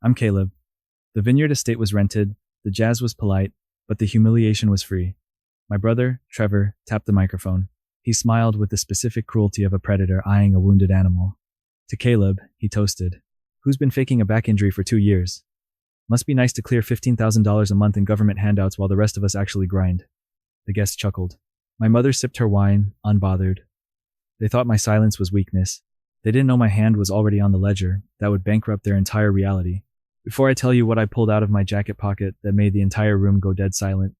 I'm Caleb. The vineyard estate was rented, the jazz was polite, but the humiliation was free. My brother, Trevor, tapped the microphone. He smiled with the specific cruelty of a predator eyeing a wounded animal. To Caleb, he toasted. Who's been faking a back injury for 2 years? Must be nice to clear $15,000 a month in government handouts while the rest of us actually grind. The guest chuckled. My mother sipped her wine, unbothered. They thought my silence was weakness. They didn't know my hand was already on the ledger that would bankrupt their entire reality. Before I tell you what I pulled out of my jacket pocket that made the entire room go dead silent,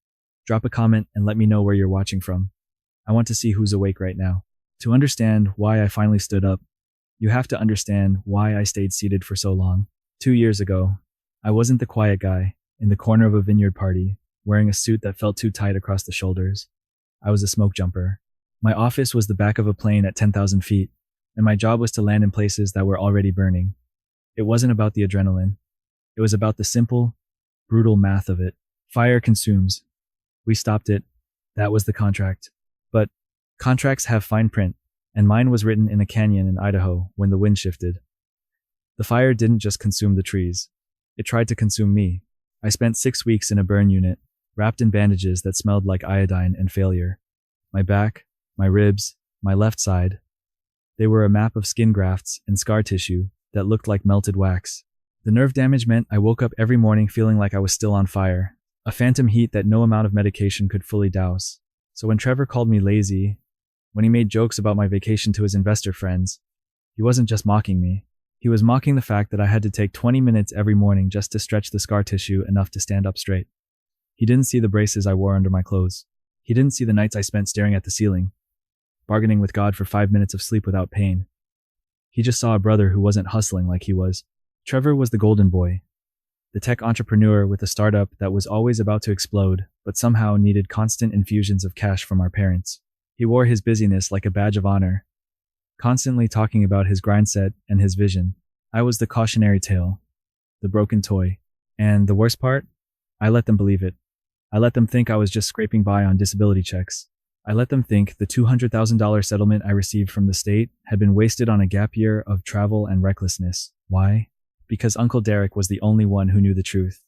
drop a comment and let me know where you're watching from. I want to see who's awake right now. To understand why I finally stood up, you have to understand why I stayed seated for so long. 2 years ago, I wasn't the quiet guy in the corner of a vineyard party, wearing a suit that felt too tight across the shoulders. I was a smoke jumper. My office was the back of a plane at 10,000 feet, and my job was to land in places that were already burning. It wasn't about the adrenaline. It was about the simple, brutal math of it. Fire consumes. We stopped it. That was the contract. But contracts have fine print, and mine was written in a canyon in Idaho when the wind shifted. The fire didn't just consume the trees. It tried to consume me. I spent 6 weeks in a burn unit, wrapped in bandages that smelled like iodine and failure. My back, my ribs, my left side. They were a map of skin grafts and scar tissue that looked like melted wax. The nerve damage meant I woke up every morning feeling like I was still on fire, a phantom heat that no amount of medication could fully douse. So when Trevor called me lazy, when he made jokes about my vacation to his investor friends, he wasn't just mocking me. He was mocking the fact that I had to take 20 minutes every morning just to stretch the scar tissue enough to stand up straight. He didn't see the braces I wore under my clothes. He didn't see the nights I spent staring at the ceiling, bargaining with God for 5 minutes of sleep without pain. He just saw a brother who wasn't hustling like he was. Trevor was the golden boy, the tech entrepreneur with a startup that was always about to explode, but somehow needed constant infusions of cash from our parents. He wore his busyness like a badge of honor, constantly talking about his grind set and his vision. I was the cautionary tale, the broken toy. And the worst part? I let them believe it. I let them think I was just scraping by on disability checks. I let them think the $200,000 settlement I received from the state had been wasted on a gap year of travel and recklessness. Why? Because Uncle Derek was the only one who knew the truth.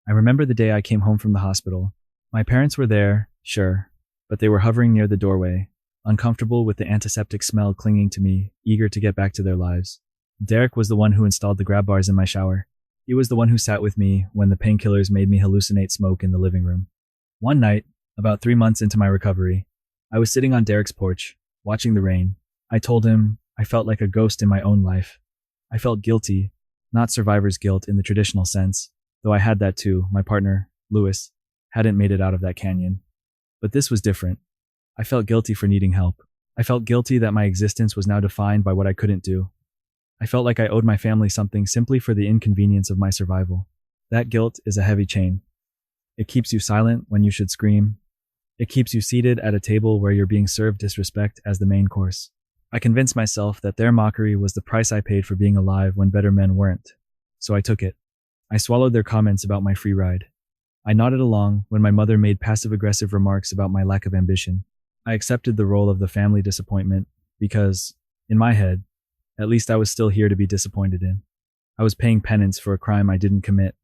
I remember the day I came home from the hospital. My parents were there, sure, but they were hovering near the doorway, uncomfortable with the antiseptic smell clinging to me, eager to get back to their lives. Derek was the one who installed the grab bars in my shower. He was the one who sat with me when the painkillers made me hallucinate smoke in the living room. One night, about 3 months into my recovery, I was sitting on Derek's porch, watching the rain. I told him I felt like a ghost in my own life. I felt guilty, not survivor's guilt in the traditional sense, though I had that too. My partner, Lewis, hadn't made it out of that canyon. But this was different. I felt guilty for needing help. I felt guilty that my existence was now defined by what I couldn't do. I felt like I owed my family something simply for the inconvenience of my survival. That guilt is a heavy chain. It keeps you silent when you should scream. It keeps you seated at a table where you're being served disrespect as the main course. I convinced myself that their mockery was the price I paid for being alive when better men weren't. So I took it. I swallowed their comments about my free ride. I nodded along when my mother made passive-aggressive remarks about my lack of ambition. I accepted the role of the family disappointment because, in my head, at least I was still here to be disappointed in. I was paying penance for a crime I didn't commit.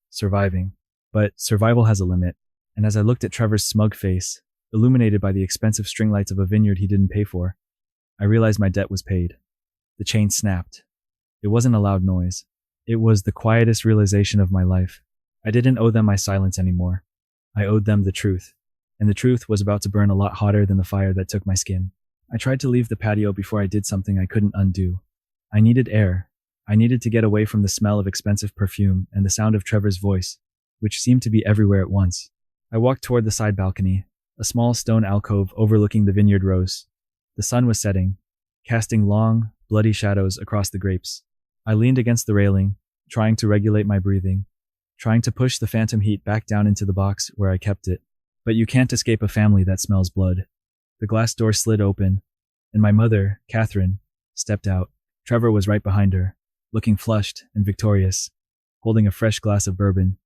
Surviving. But survival has a limit. And as I looked at Trevor's smug face, illuminated by the expensive string lights of a vineyard he didn't pay for, I realized my debt was paid. The chain snapped. It wasn't a loud noise. It was the quietest realization of my life. I didn't owe them my silence anymore. I owed them the truth. And the truth was about to burn a lot hotter than the fire that took my skin. I tried to leave the patio before I did something I couldn't undo. I needed air. I needed to get away from the smell of expensive perfume and the sound of Trevor's voice, which seemed to be everywhere at once. I walked toward the side balcony, a small stone alcove overlooking the vineyard rows. The sun was setting, casting long, bloody shadows across the grapes. I leaned against the railing, trying to regulate my breathing, trying to push the phantom heat back down into the box where I kept it. But you can't escape a family that smells blood. The glass door slid open, and my mother, Catherine, stepped out. Trevor was right behind her, looking flushed and victorious, holding a fresh glass of bourbon.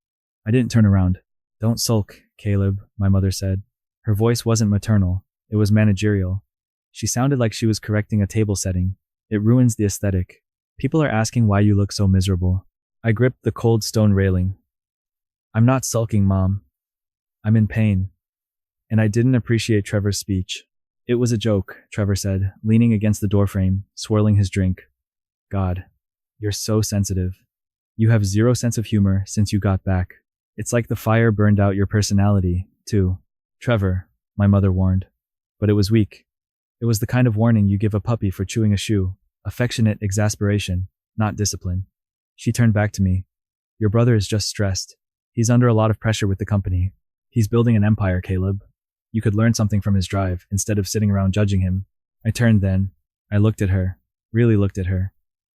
I didn't turn around. "Don't sulk, Caleb," my mother said. Her voice wasn't maternal, it was managerial. She sounded like she was correcting a table setting. "It ruins the aesthetic. People are asking why you look so miserable." I gripped the cold stone railing. I'm not sulking, Mom. I'm in pain. And I didn't appreciate Trevor's speech. It was a joke, Trevor said, leaning against the doorframe, swirling his drink. God, you're so sensitive. You have zero sense of humor since you got back. It's like the fire burned out your personality, too. Trevor, my mother warned. But it was weak. It was the kind of warning you give a puppy for chewing a shoe. Affectionate exasperation, not discipline. She turned back to me. Your brother is just stressed. He's under a lot of pressure with the company. He's building an empire, Caleb. You could learn something from his drive instead of sitting around judging him. I turned then. I looked at her. Really looked at her.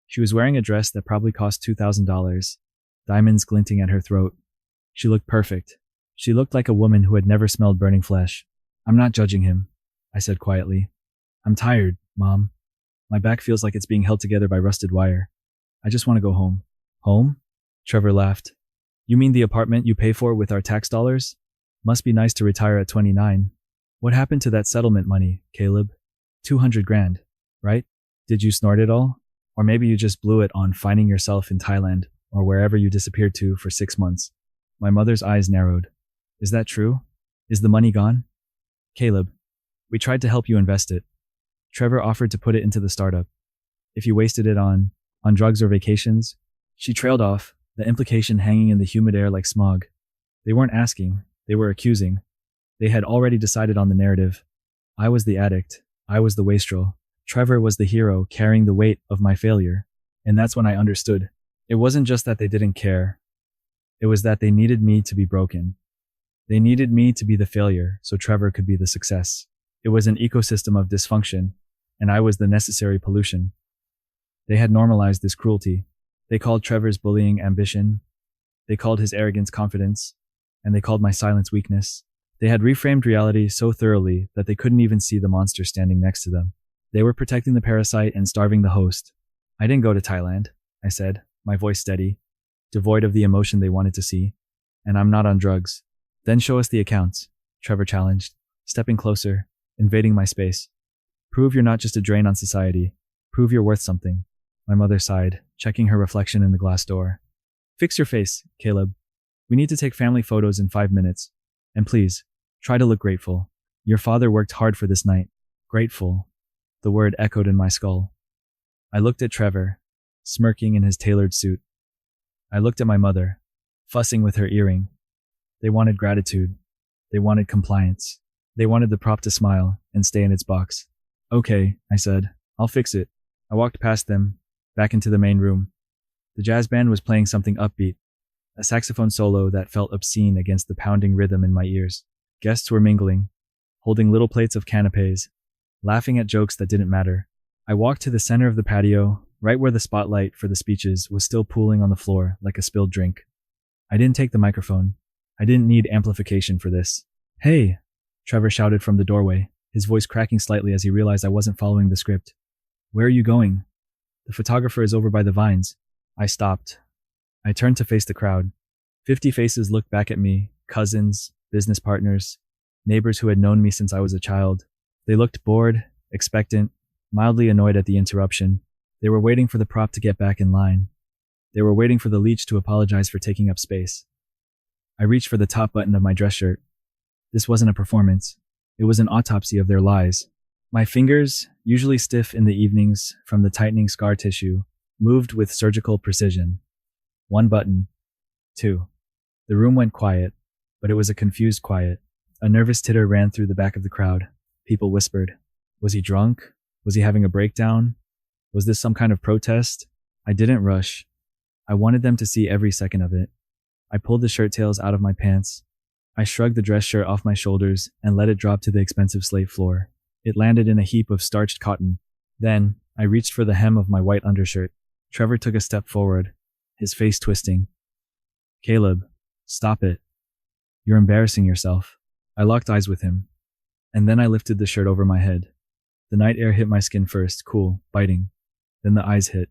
She was wearing a dress that probably cost $2,000. Diamonds glinting at her throat. She looked perfect. She looked like a woman who had never smelled burning flesh. I'm not judging him, I said quietly. I'm tired, Mom. My back feels like it's being held together by rusted wire. I just want to go home. Home? Trevor laughed. You mean the apartment you pay for with our tax dollars? Must be nice to retire at 29. What happened to that settlement money, Caleb? 200 grand, right? Did you snort it all? Or maybe you just blew it on finding yourself in Thailand or wherever you disappeared to for 6 months. My mother's eyes narrowed. Is that true? Is the money gone? Caleb, we tried to help you invest it. Trevor offered to put it into the startup. If you wasted it on drugs or vacations. She trailed off, the implication hanging in the humid air like smog. They weren't asking, they were accusing. They had already decided on the narrative. I was the addict. I was the wastrel. Trevor was the hero carrying the weight of my failure. And that's when I understood. It wasn't just that they didn't care. It was that they needed me to be broken. They needed me to be the failure so Trevor could be the success. It was an ecosystem of dysfunction, and I was the necessary pollution. They had normalized this cruelty. They called Trevor's bullying ambition. They called his arrogance confidence. And they called my silence weakness. They had reframed reality so thoroughly that they couldn't even see the monster standing next to them. They were protecting the parasite and starving the host. I didn't go to Thailand, I said, my voice steady, devoid of the emotion they wanted to see. And I'm not on drugs. Then show us the accounts, Trevor challenged, stepping closer, invading my space. Prove you're not just a drain on society. Prove you're worth something. My mother sighed, checking her reflection in the glass door. Fix your face, Caleb. We need to take family photos in 5 minutes. And please, try to look grateful. Your father worked hard for this night. Grateful. The word echoed in my skull. I looked at Trevor, smirking in his tailored suit. I looked at my mother, fussing with her earring. They wanted gratitude. They wanted compliance. They wanted the prop to smile and stay in its box. Okay, I said. I'll fix it. I walked past them, back into the main room. The jazz band was playing something upbeat, a saxophone solo that felt obscene against the pounding rhythm in my ears. Guests were mingling, holding little plates of canapés, laughing at jokes that didn't matter. I walked to the center of the patio, right where the spotlight for the speeches was still pooling on the floor like a spilled drink. I didn't take the microphone. I didn't need amplification for this. Hey, Trevor shouted from the doorway, his voice cracking slightly as he realized I wasn't following the script. Where are you going? The photographer is over by the vines. I stopped. I turned to face the crowd. 50 faces looked back at me, cousins, business partners, neighbors who had known me since I was a child. They looked bored, expectant, mildly annoyed at the interruption. They were waiting for the prop to get back in line. They were waiting for the leech to apologize for taking up space. I reached for the top button of my dress shirt. This wasn't a performance. It was an autopsy of their lies. My fingers, usually stiff in the evenings from the tightening scar tissue, moved with surgical precision. 1 button. 2. The room went quiet, but it was a confused quiet. A nervous titter ran through the back of the crowd. People whispered. Was he drunk? Was he having a breakdown? Was this some kind of protest? I didn't rush. I wanted them to see every second of it. I pulled the shirt tails out of my pants. I shrugged the dress shirt off my shoulders and let it drop to the expensive slate floor. It landed in a heap of starched cotton. Then, I reached for the hem of my white undershirt. Trevor took a step forward, his face twisting. Caleb, stop it. You're embarrassing yourself. I locked eyes with him. And then I lifted the shirt over my head. The night air hit my skin first, cool, biting. Then the eyes hit.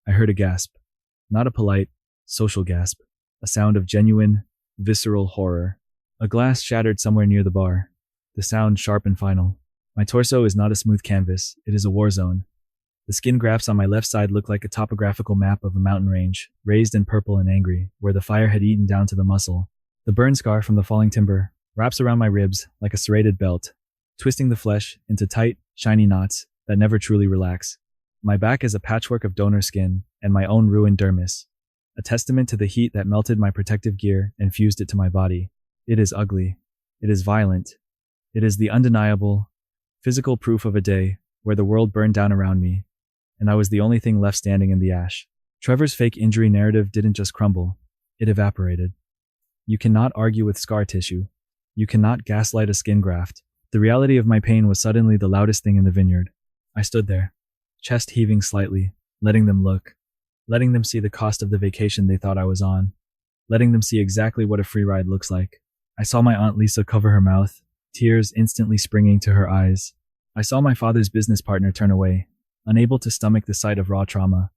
I heard a gasp. Not a polite, social gasp. A sound of genuine, visceral horror. A glass shattered somewhere near the bar. The sound sharp and final. My torso is not a smooth canvas. It is a war zone. The skin grafts on my left side looked like a topographical map of a mountain range, raised and purple and angry, where the fire had eaten down to the muscle. The burn scar from the falling timber wraps around my ribs like a serrated belt, twisting the flesh into tight, shiny knots that never truly relax. My back is a patchwork of donor skin and my own ruined dermis, a testament to the heat that melted my protective gear and fused it to my body. It is ugly. It is violent. It is the undeniable, physical proof of a day where the world burned down around me, and I was the only thing left standing in the ash. Trevor's fake injury narrative didn't just crumble, it evaporated. You cannot argue with scar tissue. You cannot gaslight a skin graft. The reality of my pain was suddenly the loudest thing in the vineyard. I stood there, chest heaving slightly, letting them look, letting them see the cost of the vacation they thought I was on, letting them see exactly what a free ride looks like. I saw my Aunt Lisa cover her mouth, tears instantly springing to her eyes. I saw my father's business partner turn away, unable to stomach the sight of raw trauma.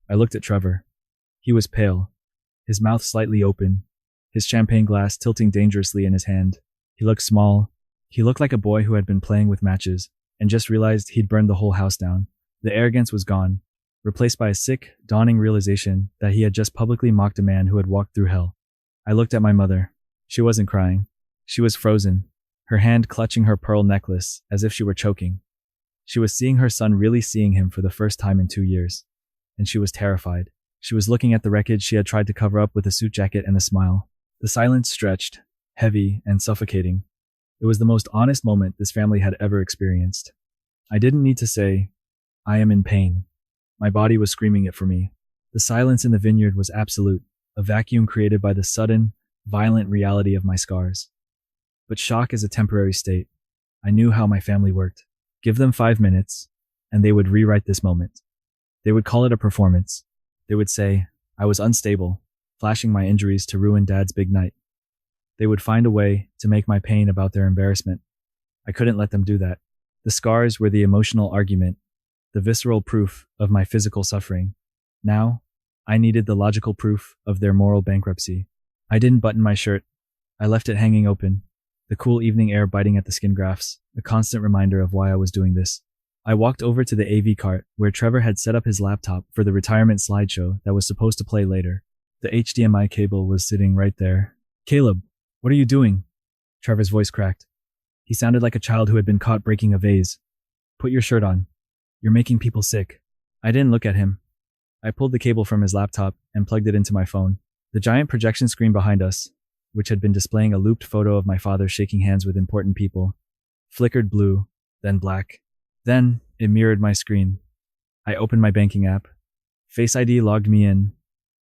I looked at Trevor. He was pale, his mouth slightly open, his champagne glass tilting dangerously in his hand. He looked small. He looked like a boy who had been playing with matches and just realized he'd burned the whole house down. The arrogance was gone, replaced by a sick, dawning realization that he had just publicly mocked a man who had walked through hell. I looked at my mother. She wasn't crying. She was frozen, her hand clutching her pearl necklace as if she were choking. She was seeing her son really seeing him for the first time in 2 years. And she was terrified. She was looking at the wreckage she had tried to cover up with a suit jacket and a smile. The silence stretched, heavy and suffocating. It was the most honest moment this family had ever experienced. I didn't need to say, I am in pain. My body was screaming it for me. The silence in the vineyard was absolute, a vacuum created by the sudden, violent reality of my scars. But shock is a temporary state. I knew how my family worked. Give them 5 minutes, and they would rewrite this moment. They would call it a performance. They would say, I was unstable, flashing my injuries to ruin Dad's big night. They would find a way to make my pain about their embarrassment. I couldn't let them do that. The scars were the emotional argument, the visceral proof of my physical suffering. Now, I needed the logical proof of their moral bankruptcy. I didn't button my shirt. I left it hanging open, the cool evening air biting at the skin grafts, a constant reminder of why I was doing this. I walked over to the AV cart where Trevor had set up his laptop for the retirement slideshow that was supposed to play later. The HDMI cable was sitting right there. Caleb, what are you doing? Trevor's voice cracked. He sounded like a child who had been caught breaking a vase. Put your shirt on. You're making people sick. I didn't look at him. I pulled the cable from his laptop and plugged it into my phone. The giant projection screen behind us, which had been displaying a looped photo of my father shaking hands with important people, flickered blue, then black. Then, it mirrored my screen. I opened my banking app. Face ID logged me in.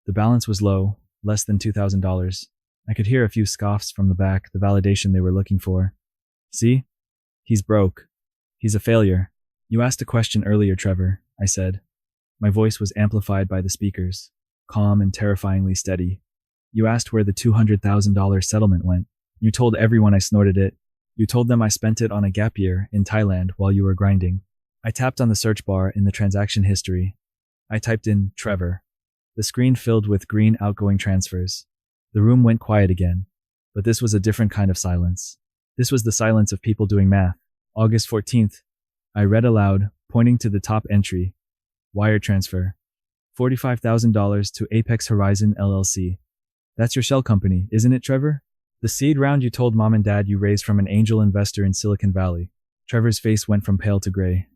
The balance was low, less than $2,000. I could hear a few scoffs from the back, the validation they were looking for. See? He's broke. He's a failure. You asked a question earlier, Trevor, I said. My voice was amplified by the speakers, calm and terrifyingly steady. You asked where the $200,000 settlement went. You told everyone I snorted it. You told them I spent it on a gap year in Thailand while you were grinding. I tapped on the search bar in the transaction history. I typed in Trevor. The screen filled with green outgoing transfers. The room went quiet again, but this was a different kind of silence. This was the silence of people doing math. August 14th. I read aloud, pointing to the top entry. Wire transfer. $45,000 to Apex Horizon LLC. That's your shell company, isn't it, Trevor? The seed round you told Mom and Dad you raised from an angel investor in Silicon Valley. Trevor's face went from pale to gray.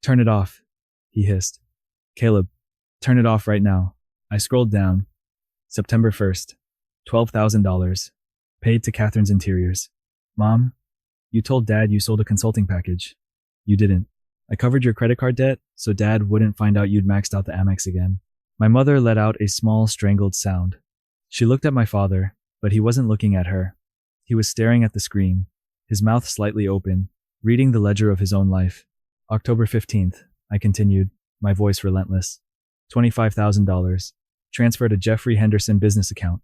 Turn it off, he hissed. Caleb, turn it off right now. I scrolled down. September 1st. $12,000. Paid to Catherine's Interiors. Mom, you told Dad you sold a consulting package. You didn't. I covered your credit card debt so Dad wouldn't find out you'd maxed out the Amex again. My mother let out a small, strangled sound. She looked at my father, but he wasn't looking at her. He was staring at the screen, his mouth slightly open, reading the ledger of his own life. October 15th, I continued, my voice relentless. $25,000. Transferred to Jeffrey Henderson business account.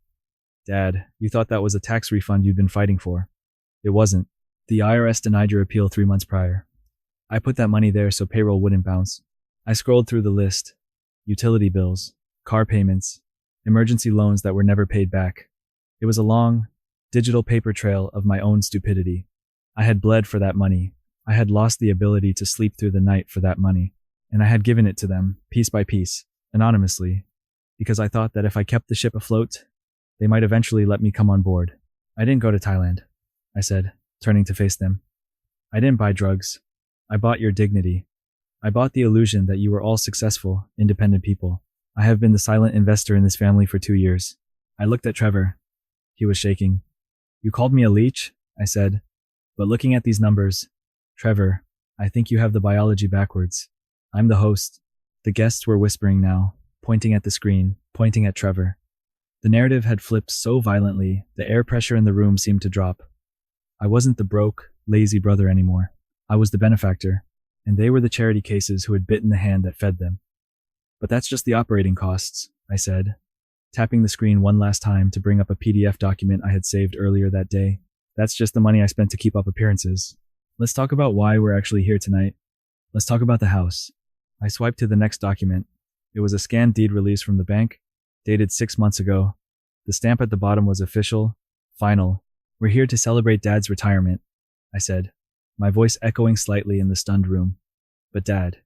Dad, you thought that was a tax refund you'd been fighting for. It wasn't. The IRS denied your appeal 3 months prior. I put that money there so payroll wouldn't bounce. I scrolled through the list. Utility bills, car payments, emergency loans that were never paid back. It was a long, digital paper trail of my own stupidity. I had bled for that money. I had lost the ability to sleep through the night for that money. And I had given it to them, piece by piece, anonymously, because I thought that if I kept the ship afloat, they might eventually let me come on board. I didn't go to Thailand, I said, turning to face them. I didn't buy drugs. I bought your dignity. I bought the illusion that you were all successful, independent people. I have been the silent investor in this family for 2 years. I looked at Trevor. He was shaking. You called me a leech, I said. But looking at these numbers, Trevor, I think you have the biology backwards. I'm the host. The guests were whispering now, pointing at the screen, pointing at Trevor. The narrative had flipped so violently, the air pressure in the room seemed to drop. I wasn't the broke, lazy brother anymore. I was the benefactor, and they were the charity cases who had bitten the hand that fed them. But that's just the operating costs, I said, tapping the screen one last time to bring up a PDF document I had saved earlier that day. That's just the money I spent to keep up appearances. Let's talk about why we're actually here tonight. Let's talk about the house. I swiped to the next document. It was a scanned deed release from the bank, dated 6 months ago. The stamp at the bottom was official, final. We're here to celebrate Dad's retirement, I said, my voice echoing slightly in the stunned room. But Dad,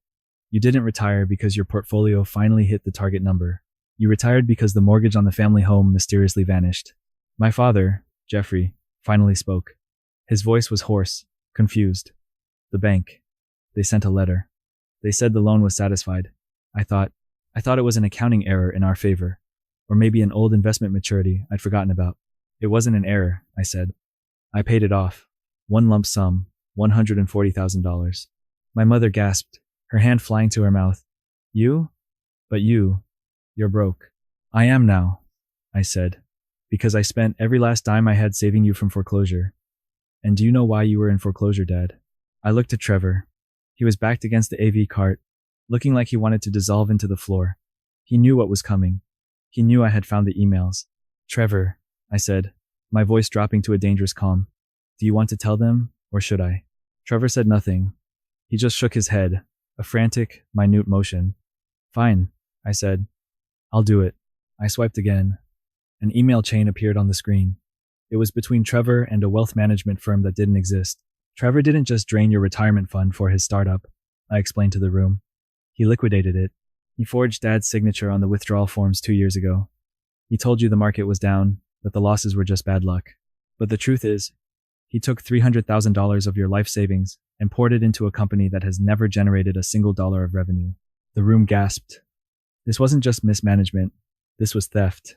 you didn't retire because your portfolio finally hit the target number. You retired because the mortgage on the family home mysteriously vanished. My father, Jeffrey, finally spoke. His voice was hoarse, confused. The bank. They sent a letter. They said the loan was satisfied. I thought it was an accounting error in our favor. Or maybe an old investment maturity I'd forgotten about. It wasn't an error, I said. I paid it off. One lump sum, $140,000. My mother gasped, her hand flying to her mouth. You? But you're broke. I am now, I said, because I spent every last dime I had saving you from foreclosure. And do you know why you were in foreclosure, Dad? I looked at Trevor. He was backed against the AV cart, looking like he wanted to dissolve into the floor. He knew what was coming. He knew I had found the emails. Trevor, I said, my voice dropping to a dangerous calm. Do you want to tell them, or should I? Trevor said nothing. He just shook his head, a frantic, minute motion. Fine, I said. I'll do it. I swiped again. An email chain appeared on the screen. It was between Trevor and a wealth management firm that didn't exist. Trevor didn't just drain your retirement fund for his startup, I explained to the room. He liquidated it. He forged Dad's signature on the withdrawal forms 2 years ago. He told you the market was down, that the losses were just bad luck. But the truth is, he took $300,000 of your life savings and poured it into a company that has never generated a single dollar of revenue. The room gasped. This wasn't just mismanagement. This was theft.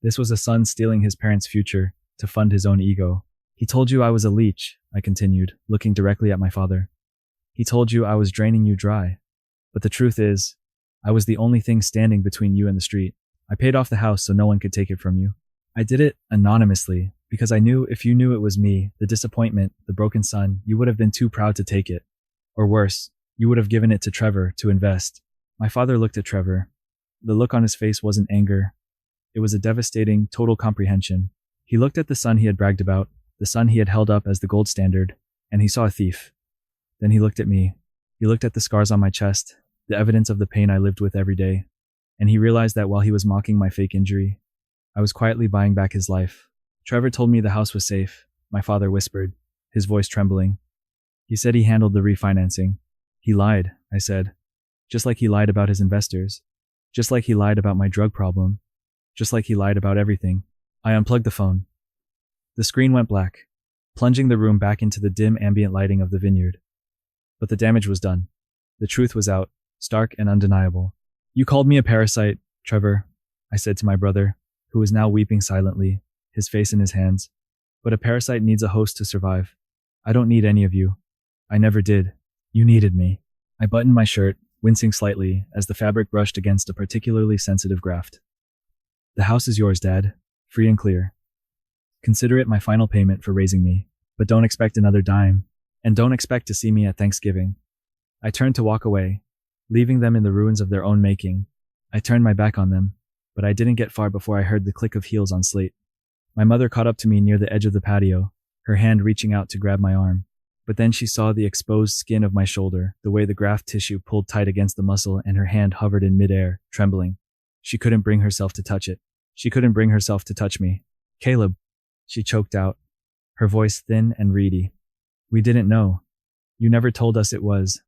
This was a son stealing his parents' future to fund his own ego. He told you I was a leech, I continued, looking directly at my father. He told you I was draining you dry. But the truth is, I was the only thing standing between you and the street. I paid off the house so no one could take it from you. I did it anonymously because I knew if you knew it was me, the disappointment, the broken son, you would have been too proud to take it. Or worse, you would have given it to Trevor to invest. My father looked at Trevor. The look on his face wasn't anger. It was a devastating, total comprehension. He looked at the son he had bragged about, the son he had held up as the gold standard, and he saw a thief. Then he looked at me. He looked at the scars on my chest, the evidence of the pain I lived with every day, and he realized that while he was mocking my fake injury, I was quietly buying back his life. Trevor told me the house was safe, my father whispered, his voice trembling. He said he handled the refinancing. He lied, I said, just like he lied about his investors, just like he lied about my drug problem, just like he lied about everything. I unplugged the phone. The screen went black, plunging the room back into the dim ambient lighting of the vineyard. But the damage was done. The truth was out, stark and undeniable. You called me a parasite, Trevor, I said to my brother, who was now weeping silently, his face in his hands. But a parasite needs a host to survive. I don't need any of you. I never did. You needed me. I buttoned my shirt, wincing slightly as the fabric brushed against a particularly sensitive graft. The house is yours, Dad, free and clear. Consider it my final payment for raising me, but don't expect another dime, and don't expect to see me at Thanksgiving. I turned to walk away, leaving them in the ruins of their own making. I turned my back on them, but I didn't get far before I heard the click of heels on slate. My mother caught up to me near the edge of the patio, her hand reaching out to grab my arm. But then she saw the exposed skin of my shoulder, the way the graft tissue pulled tight against the muscle, and her hand hovered in midair, trembling. She couldn't bring herself to touch it. She couldn't bring herself to touch me. Caleb, she choked out, her voice thin and reedy. We didn't know. You never told us it was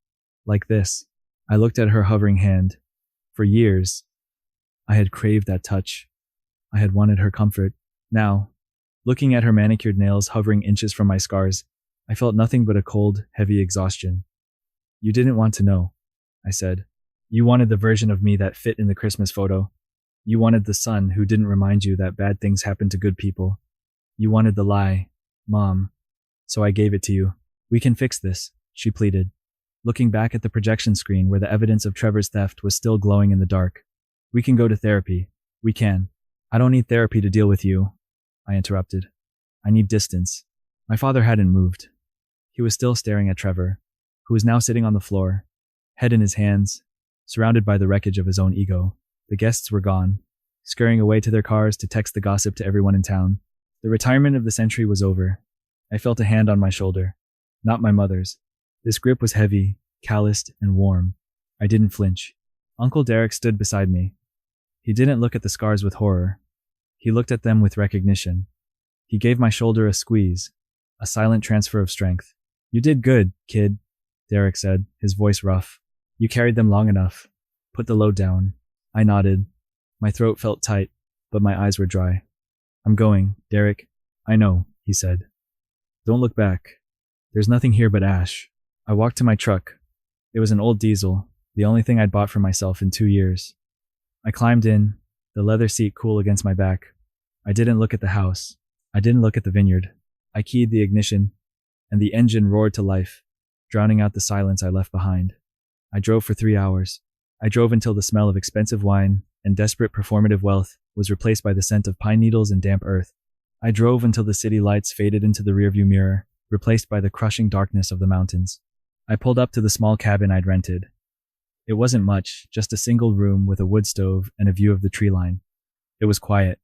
like this. I looked at her hovering hand. For years, I had craved that touch. I had wanted her comfort. Now, looking at her manicured nails hovering inches from my scars, I felt nothing but a cold, heavy exhaustion. You didn't want to know, I said. You wanted the version of me that fit in the Christmas photo. You wanted the son who didn't remind you that bad things happen to good people. You wanted the lie, Mom. So I gave it to you. We can fix this, she pleaded, looking back at the projection screen where the evidence of Trevor's theft was still glowing in the dark. We can go to therapy. We can. I don't need therapy to deal with you, I interrupted. I need distance. My father hadn't moved. He was still staring at Trevor, who was now sitting on the floor, head in his hands, surrounded by the wreckage of his own ego. The guests were gone, scurrying away to their cars to text the gossip to everyone in town. The retirement of the century was over. I felt a hand on my shoulder, not my mother's. This grip was heavy, calloused, and warm. I didn't flinch. Uncle Derek stood beside me. He didn't look at the scars with horror. He looked at them with recognition. He gave my shoulder a squeeze, a silent transfer of strength. You did good, kid, Derek said, his voice rough. You carried them long enough. Put the load down. I nodded. My throat felt tight, but my eyes were dry. I'm going, Derek. I know, he said. Don't look back. There's nothing here but ash. I walked to my truck. It was an old diesel, the only thing I'd bought for myself in 2 years. I climbed in, the leather seat cool against my back. I didn't look at the house. I didn't look at the vineyard. I keyed the ignition, and the engine roared to life, drowning out the silence I left behind. I drove for 3 hours. I drove until the smell of expensive wine and desperate performative wealth was replaced by the scent of pine needles and damp earth. I drove until the city lights faded into the rearview mirror, replaced by the crushing darkness of the mountains. I pulled up to the small cabin I'd rented. It wasn't much, just a single room with a wood stove and a view of the tree line. It was quiet.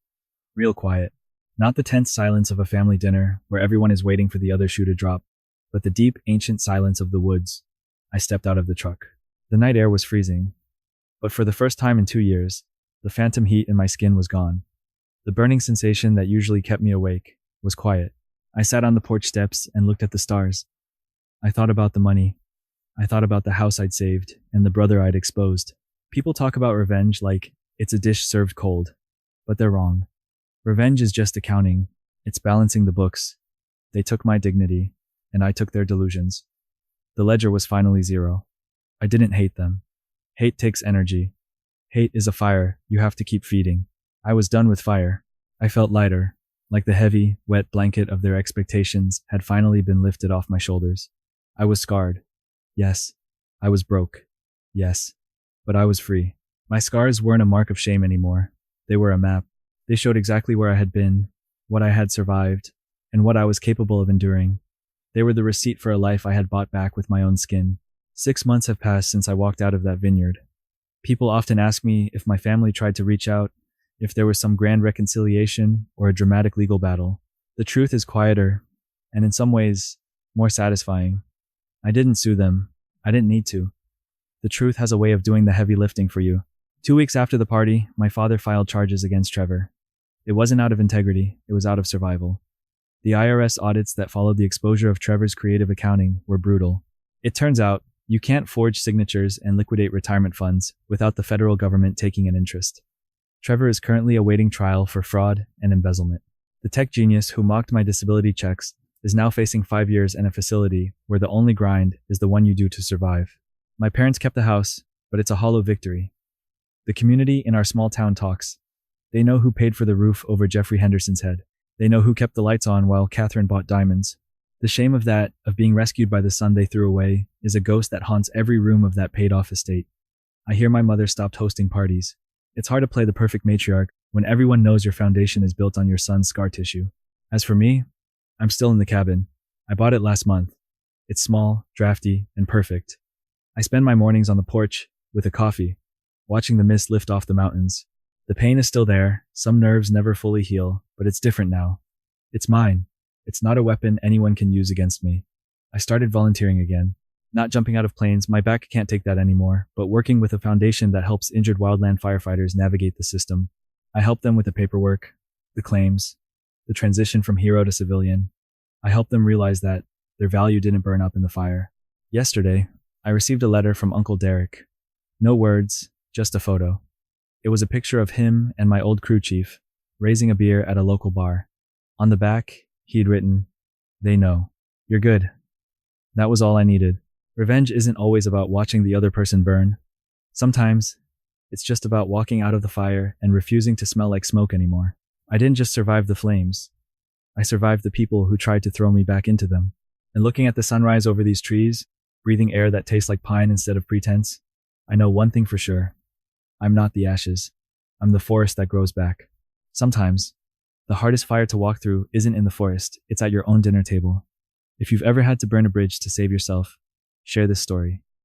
Real quiet. Not the tense silence of a family dinner where everyone is waiting for the other shoe to drop, but the deep, ancient silence of the woods. I stepped out of the truck. The night air was freezing, but for the first time in 2 years, the phantom heat in my skin was gone. The burning sensation that usually kept me awake was quiet. I sat on the porch steps and looked at the stars. I thought about the money. I thought about the house I'd saved and the brother I'd exposed. People talk about revenge like it's a dish served cold, but they're wrong. Revenge is just accounting. It's balancing the books. They took my dignity, and I took their delusions. The ledger was finally zero. I didn't hate them. Hate takes energy. Hate is a fire you have to keep feeding. I was done with fire. I felt lighter, like the heavy, wet blanket of their expectations had finally been lifted off my shoulders. I was scarred. Yes. I was broke. Yes. But I was free. My scars weren't a mark of shame anymore. They were a map. They showed exactly where I had been, what I had survived, and what I was capable of enduring. They were the receipt for a life I had bought back with my own skin. 6 months have passed since I walked out of that vineyard. People often ask me if my family tried to reach out, if there was some grand reconciliation or a dramatic legal battle. The truth is quieter, and in some ways, more satisfying. I didn't sue them. I didn't need to. The truth has a way of doing the heavy lifting for you. 2 weeks after the party, my father filed charges against Trevor. It wasn't out of integrity, it was out of survival. The IRS audits that followed the exposure of Trevor's creative accounting were brutal. It turns out, you can't forge signatures and liquidate retirement funds without the federal government taking an interest. Trevor is currently awaiting trial for fraud and embezzlement. The tech genius who mocked my disability checks is now facing 5 years in a facility where the only grind is the one you do to survive. My parents kept the house, but it's a hollow victory. The community in our small town talks. They know who paid for the roof over Jeffrey Henderson's head. They know who kept the lights on while Catherine bought diamonds. The shame of that, of being rescued by the son they threw away, is a ghost that haunts every room of that paid-off estate. I hear my mother stopped hosting parties. It's hard to play the perfect matriarch when everyone knows your foundation is built on your son's scar tissue. As for me, I'm still in the cabin. I bought it last month. It's small, drafty, and perfect. I spend my mornings on the porch, with a coffee, watching the mist lift off the mountains. The pain is still there, some nerves never fully heal, but it's different now. It's mine. It's not a weapon anyone can use against me. I started volunteering again. Not jumping out of planes, my back can't take that anymore, but working with a foundation that helps injured wildland firefighters navigate the system. I help them with the paperwork, the claims, the transition from hero to civilian. I help them realize that their value didn't burn up in the fire. Yesterday, I received a letter from Uncle Derek. No words, just a photo. It was a picture of him and my old crew chief, raising a beer at a local bar. On the back, he'd written, "They know. You're good." That was all I needed. Revenge isn't always about watching the other person burn. Sometimes, it's just about walking out of the fire and refusing to smell like smoke anymore. I didn't just survive the flames. I survived the people who tried to throw me back into them. And looking at the sunrise over these trees, breathing air that tastes like pine instead of pretense, I know one thing for sure. I'm not the ashes. I'm the forest that grows back. Sometimes, the hardest fire to walk through isn't in the forest, it's at your own dinner table. If you've ever had to burn a bridge to save yourself, share this story.